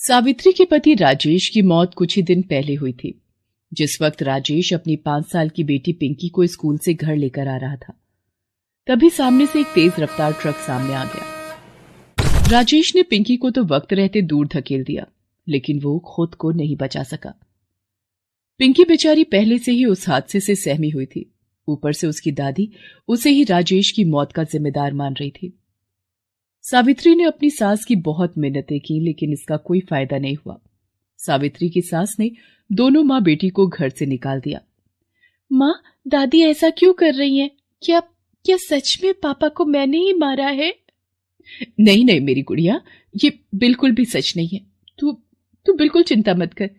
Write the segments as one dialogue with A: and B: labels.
A: सावित्री के पति राजेश की मौत कुछ ही दिन पहले हुई थी। जिस वक्त राजेश अपनी 5 साल की बेटी पिंकी को स्कूल से घर लेकर आ रहा था, तभी सामने से एक तेज रफ्तार ट्रक सामने आ गया। राजेश ने पिंकी को तो वक्त रहते दूर धकेल दिया, लेकिन वो खुद को नहीं बचा सका। पिंकी बेचारी पहले से ही उस हादसे से सहमी हुई थी। ऊपर से उसकी दादी उसे ही राजेश की मौत का जिम्मेदार मान रही थी। सावित्री ने अपनी सास की बहुत मिन्नतें की, लेकिन इसका कोई फायदा नहीं हुआ। सावित्री की सास ने दोनों माँ बेटी को घर से निकाल दिया। माँ, दादी ऐसा क्यों कर रही हैं? क्या सच में पापा को मैंने ही मारा है? नहीं नहीं मेरी गुड़िया, ये बिल्कुल भी सच नहीं है। तू बिल्कुल चिंता मत कर।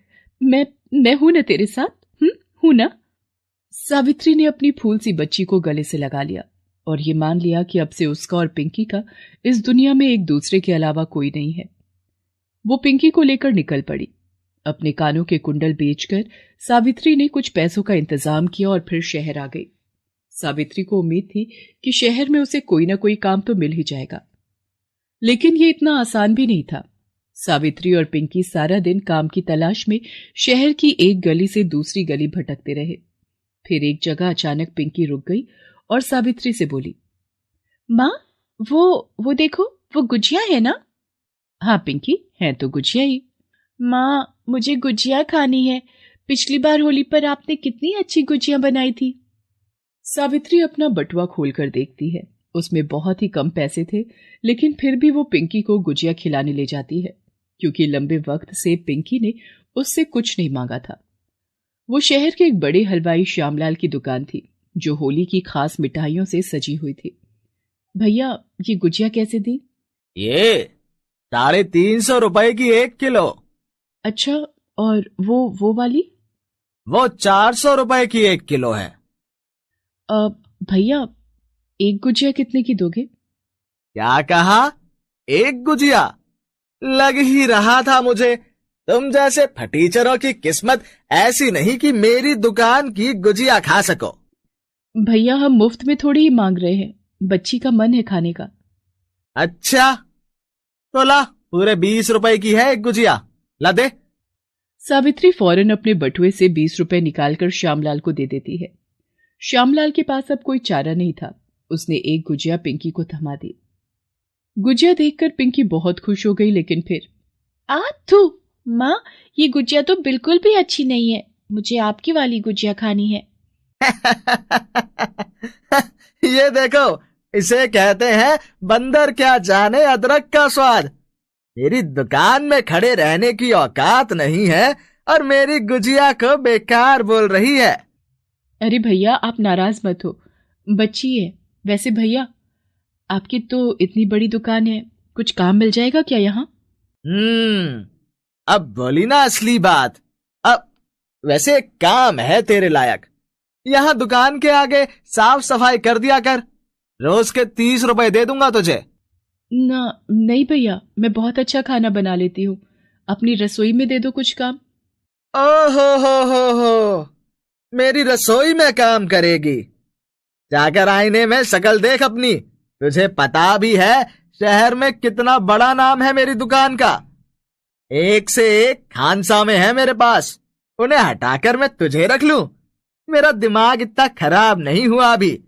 A: मैं हूं ना तेरे साथ। हूं ना? सावित्री ने अपनी फूल सी बच्ची को गले से लगा लिया और ये मान लिया कि अब से उसका और पिंकी का इस दुनिया में एक दूसरे के अलावा कोई नहीं है। वो पिंकी को लेकर निकल पड़ी। अपने कानों के कुंडल बेचकर सावित्री ने कुछ पैसों का इंतजाम किया और फिर शहर आ गई। सावित्री को उम्मीद थी कि शहर में उसे कोई ना कोई काम तो मिल ही जाएगा, लेकिन ये इतना आसान भी नहीं था। सावित्री और पिंकी सारा दिन काम की तलाश में शहर की एक गली से दूसरी गली भटकते रहे। फिर एक जगह अचानक पिंकी रुक गई और सावित्री से बोली, माँ, वो देखो, वो गुजिया है ना? हाँ पिंकी, है तो गुजिया ही। माँ, मुझे गुजिया खानी है। पिछली बार होली पर आपने कितनी अच्छी गुजिया बनाई थी। सावित्री अपना बटुआ खोलकर देखती है। उसमें बहुत ही कम पैसे थे, लेकिन फिर भी वो पिंकी को गुजिया खिलाने ले जाती है, क्योंकि लंबे वक्त से पिंकी ने उससे कुछ नहीं मांगा था। वो शहर के एक बड़े हलवाई श्यामलाल की दुकान थी, जो होली की खास मिठाइयों से सजी हुई थी। भैया, ये गुजिया कैसे दी?
B: ये 350 रुपए की 1 किलो।
A: अच्छा, और वो वाली?
B: वो 400 रुपए की 1 किलो है।
A: भैया, एक गुजिया कितने की दोगे?
B: क्या कहा? एक गुजिया? लग ही रहा था मुझे। तुम जैसे फटीचरों की किस्मत ऐसी नहीं कि मेरी दुकान की गुजिया खा सको।
A: भैया, हम मुफ्त में थोड़ी ही मांग रहे हैं, बच्ची का मन है खाने का।
B: अच्छा, तो ला, पूरे 20 रुपए की है एक गुजिया, ला दे।
A: सावित्री फौरन अपने बटुए से 20 रुपए निकालकर श्यामलाल को दे देती है। श्यामलाल के पास अब कोई चारा नहीं था। उसने एक गुजिया पिंकी को थमा दी। गुजिया देखकर पिंकी बहुत खुश हो गई, लेकिन फिर थू माँ, ये गुजिया तो बिल्कुल भी अच्छी नहीं है। मुझे आपकी वाली गुजिया खानी है।
B: ये देखो, इसे कहते हैं बंदर क्या जाने अदरक का स्वाद। मेरी दुकान में खड़े रहने की औकात नहीं है और मेरी गुजिया को बेकार बोल रही है।
A: अरे भैया, आप नाराज मत हो, बच्ची है। वैसे भैया, आपकी तो इतनी बड़ी दुकान है, कुछ काम मिल जाएगा क्या यहाँ?
B: अब बोली ना असली बात। अब वैसे एक काम है तेरे लायक। यहाँ दुकान के आगे साफ सफाई कर दिया कर। रोज के 30 रुपए दे दूंगा तुझे।
A: नहीं भैया, मैं बहुत अच्छा खाना बना लेती हूँ। अपनी रसोई में दे दो कुछ काम।
B: हो, मेरी रसोई में काम करेगी? जाकर आईने में शक्ल देख अपनी। तुझे पता भी है शहर में कितना बड़ा नाम है मेरी दुकान का। एक से एक खानसामे है मेरे पास, उन्हें हटाकर मैं तुझे रख लूं? मेरा दिमाग इतना खराब नहीं हुआ अभी।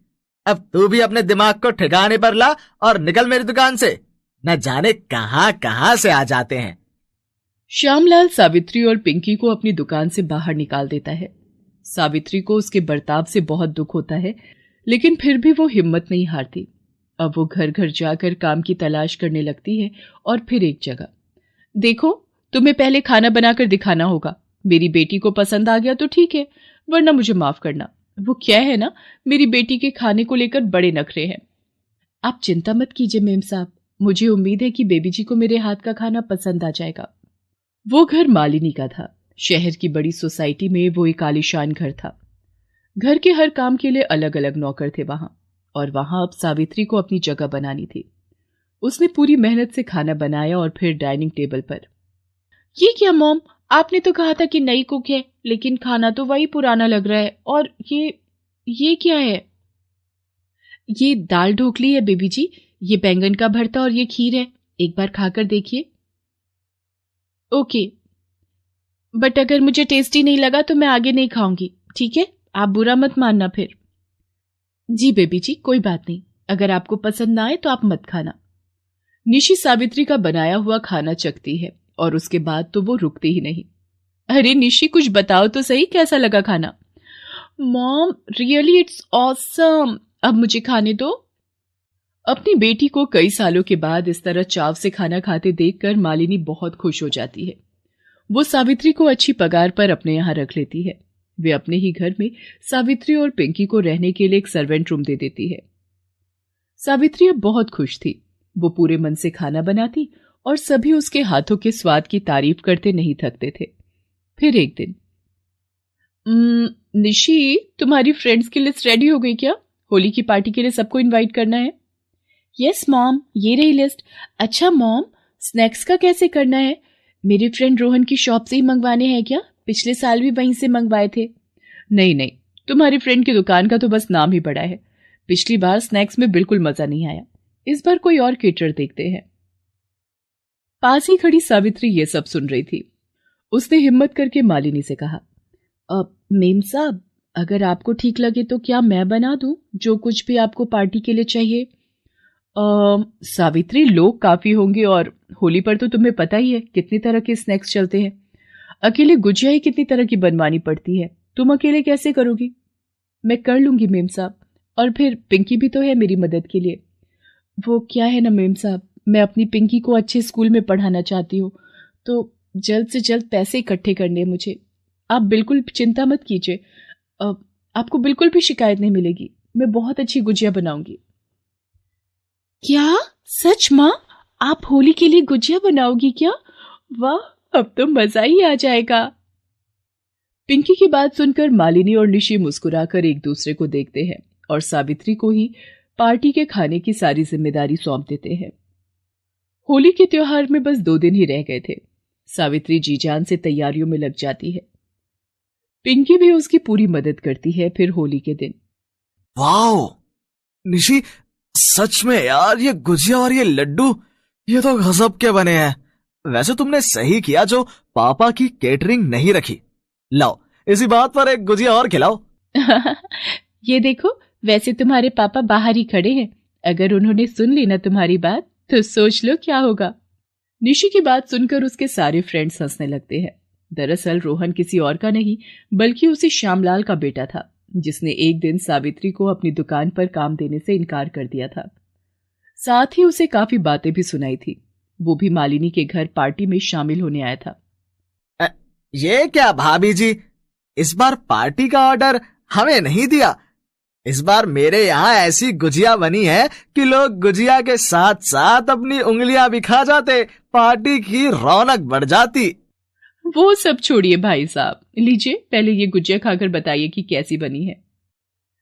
B: अब तू भी अपने दिमाग को ठिकाने पर ला और निकल मेरी दुकान से। न जाने कहां कहां से आ जाते हैं।
A: श्यामलाल सावित्री और पिंकी को अपनी दुकान से बाहर निकाल देता है। सावित्री को उसके बर्ताव से बहुत दुख होता है, लेकिन फिर भी वो हिम्मत नहीं हारती। अब वो घर घर जाकर काम की तलाश करने लगती है और फिर एक जगह। देखो, तुम्हें पहले खाना बनाकर दिखाना होगा। मेरी बेटी को पसंद आ गया तो ठीक है, वरना मुझे माफ करना। वो क्या है ना, मेरी बेटी के खाने को लेकर बड़े नखरे हैं। आप चिंता मत कीजिए मेम साहब, मुझे उम्मीद है कि बेबी जी को मेरे हाथ का खाना पसंद आ जाएगा। वो घर मालिनी का था। शहर की बड़ी सोसाइटी में वो एक आलीशान घर था। घर के हर काम के लिए अलग अलग नौकर थे वहां, और वहां अब सावित्री को अपनी जगह बनानी थी। उसने पूरी मेहनत से खाना बनाया और फिर डाइनिंग टेबल पर। ये क्या मॉम, आपने तो कहा था कि नई कुक है, लेकिन खाना तो वही पुराना लग रहा है। और ये क्या है? ये दाल ढोकली है बेबी जी, ये बैंगन का भरता और ये खीर है। एक बार खाकर देखिए। ओके, बट अगर मुझे टेस्टी नहीं लगा तो मैं आगे नहीं खाऊंगी, ठीक है? आप बुरा मत मानना फिर। जी बेबी जी, कोई बात नहीं, अगर आपको पसंद ना आए तो आप मत खाना। निशी सावित्री का बनाया हुआ खाना चखती है और उसके बाद तो वो रुकती ही नहीं। अरे निशी, कुछ बताओ तो सही, कैसा लगा खाना? मॉम, रियली इट्स ऑसम, अब मुझे खाने दो। अपनी बेटी को कई सालों के बाद इस तरह चाव से खाना खाते देखकर मालिनी बहुत खुश हो जाती है। वो सावित्री को अच्छी पगार पर अपने यहाँ रख लेती है। वे अपने ही घर में सावित्री और पिंकी को रहने के लिए एक सर्वेंट रूम दे देती है। सावित्री अब बहुत खुश थी। वो पूरे मन से खाना बनाती और सभी उसके हाथों के स्वाद की तारीफ करते नहीं थकते थे। फिर एक दिन, निशी, तुम्हारी फ्रेंड्स की लिस्ट रेडी हो गई क्या? होली की पार्टी के लिए सबको इनवाइट करना है। यस मॉम, ये रही लिस्ट। अच्छा मॉम, स्नैक्स का कैसे करना है? मेरे फ्रेंड रोहन की शॉप से ही मंगवाने हैं क्या? पिछले साल भी वहीं से मंगवाए थे। नहीं नहीं, तुम्हारी फ्रेंड की दुकान का तो बस नाम ही बड़ा है। पिछली बार स्नैक्स में बिल्कुल मजा नहीं आया। इस बार कोई और केटर देखते हैं। पास ही खड़ी सावित्री ये सब सुन रही थी। उसने हिम्मत करके मालिनी से कहा, मेम साहब, अगर आपको ठीक लगे तो क्या मैं बना दूं जो कुछ भी आपको पार्टी के लिए चाहिए? सावित्री, लोग काफी होंगे और होली पर तो तुम्हें पता ही है कितनी तरह के स्नैक्स चलते हैं। अकेले गुजिया ही कितनी तरह की बनवानी पड़ती है, तुम अकेले कैसे करोगी? मैं कर लूंगी मेम साहब, और फिर पिंकी भी तो है मेरी मदद के लिए। वो क्या है ना मेम साहब, मैं अपनी पिंकी को अच्छे स्कूल में पढ़ाना चाहती हूँ, तो जल्द से जल्द पैसे इकट्ठे करने हैं मुझे। आप बिल्कुल चिंता मत कीजिए, आपको बिल्कुल भी शिकायत नहीं मिलेगी। मैं बहुत अच्छी गुजिया बनाऊंगी। क्या? सच माँ? आप होली के लिए गुजिया बनाओगी क्या? वाह, अब तो मजा ही आ जाएगा। पिंकी की बात सुनकर मालिनी और निशी मुस्कुराकर एक दूसरे को देखते हैं और सावित्री को ही पार्टी के खाने की सारी जिम्मेदारी सौंप देते हैं। होली के त्योहार में बस 2 दिन ही रह गए थे। सावित्री जी जान से तैयारियों में लग जाती है। पिंकी भी उसकी पूरी मदद करती है। फिर होली के दिन,
B: वाओ निशी, सच में यार, ये गुजिया और ये लड्डू, ये तो गजब के बने हैं। वैसे तुमने सही किया जो पापा की केटरिंग नहीं रखी। लाओ, इसी बात पर एक गुजिया और खिलाओ।
A: ये देखो, वैसे तुम्हारे पापा बाहर ही खड़े हैं। अगर उन्होंने सुन ली ना तुम्हारी बात तो सोच लो क्या होगा। निशी की बात सुनकर उसके सारे फ्रेंड्स हंसने लगते हैं। दरअसल रोहन किसी और का नहीं बल्कि उसी श्यामलाल का बेटा था, जिसने एक दिन सावित्री को अपनी दुकान पर काम देने से इनकार कर दिया था। साथ ही उसे काफी बातें भी सुनाई थी। वो भी मालिनी के घर पार्टी में शामिल होने आया था।
B: ये क्या भाभी जी, इस बार पार्टी का ऑर्डर हमें नहीं दिया। इस बार मेरे यहाँ ऐसी गुजिया बनी है कि लोग गुजिया के साथ साथ अपनी उंगलियां भी खा जाते, पार्टी की रौनक बढ़ जाती।
A: वो सब छोड़िए भाई साहब, लीजिए पहले ये गुजिया खाकर बताइए कि कैसी बनी है।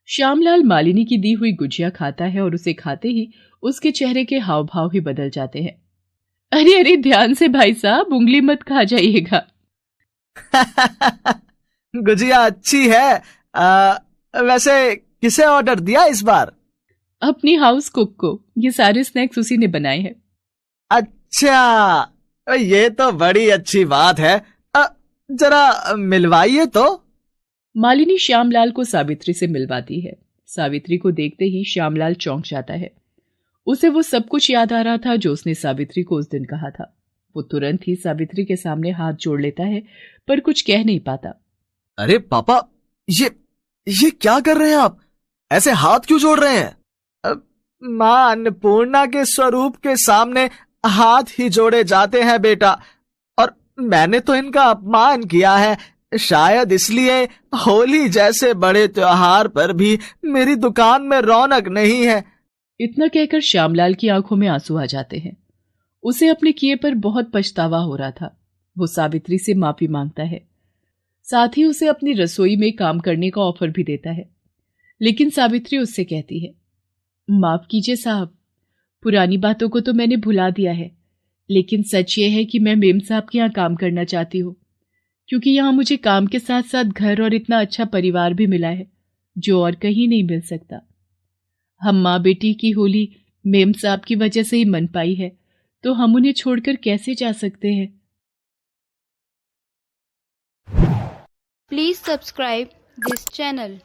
A: श्यामलाल मालिनी की दी हुई गुजिया खाता है और उसे खाते ही उसके चेहरे के हाव भाव ही बदल जाते हैं। अरे अरे, ध्यान से भाई साहब, उंगली मत खा जाइएगा।
B: गुजिया अच्छी है। वैसे किसे ऑर्डर दिया इस बार?
A: अपनी हाउस कुक को। ये सारे स्नैक्स उसी ने बनाए हैं।
B: अच्छा, ये तो बड़ी अच्छी बात है। जरा मिलवाइए तो।
A: मालिनी श्यामलाल को सावित्री से मिलवाती है। सावित्री को देखते ही श्यामलाल चौंक जाता है। उसे वो सब कुछ याद आ रहा था जो उसने सावित्री को उस दिन कहा था। वो तुरंत ही सावित्री के सामने हाथ जोड़ लेता है, पर कुछ कह नहीं पाता।
B: अरे पापा, ये क्या कर रहे हैं आप? ऐसे हाथ क्यों जोड़ रहे हैं? मां अन्नपूर्णा के स्वरूप के सामने हाथ ही जोड़े जाते हैं बेटा, और मैंने तो इनका अपमान किया है। शायद इसलिए होली जैसे बड़े त्योहार पर भी मेरी दुकान में रौनक नहीं है।
A: इतना कहकर श्यामलाल की आंखों में आंसू आ जाते हैं। उसे अपने किए पर बहुत पछतावा हो रहा था। वो सावित्री से माफी मांगता है, साथ ही उसे अपनी रसोई में काम करने का ऑफर भी देता है। लेकिन सावित्री उससे कहती है, माफ कीजिए साहब, पुरानी बातों को तो मैंने भुला दिया है, लेकिन सच ये है कि मैं मेम साहब के यहाँ काम करना चाहती हूँ, क्योंकि यहाँ मुझे काम के साथ साथ घर और इतना अच्छा परिवार भी मिला है जो और कहीं नहीं मिल सकता। हम माँ बेटी की होली मेम साहब की वजह से ही मन पाई है, तो हम उन्हें छोड़कर कैसे जा सकते हैं।
C: Please subscribe this channel.